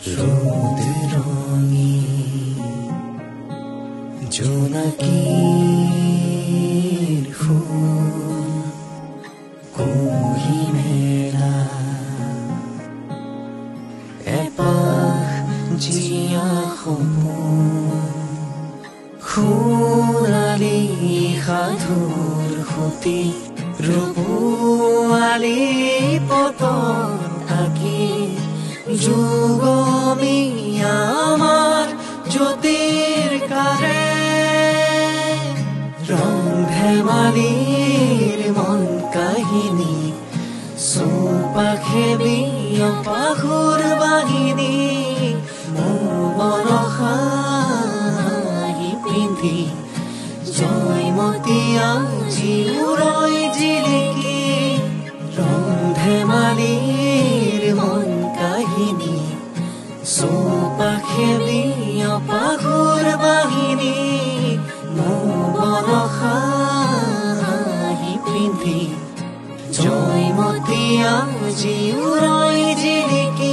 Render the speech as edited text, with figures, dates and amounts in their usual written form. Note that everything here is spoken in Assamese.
ৰোদ ৰঙে জোনাকিৰ ফুল কুহি মেলা এপাহ জিয়া সপোন সোণালী সাধুৰ সুতি ৰূপোৱালী পতন আঁকি যুগমি আমাৰ জ্যোতিৰ কাৰে ৰং ধেমালিৰ মন কাহিনী চৌপাশে বিয়পাহুৰ বাহিনী মোৰ মনসাহি পিন্ধি জয়মতী আজি উৰৈ জিলিকি ৰং ধেমালিৰ মন কাহিনী চৌপাশে বিয়পাহুৰ বাহিনী মোৰ মনসাহি পিন্ধি জয়মতী আজি উৰৈ জিলিকি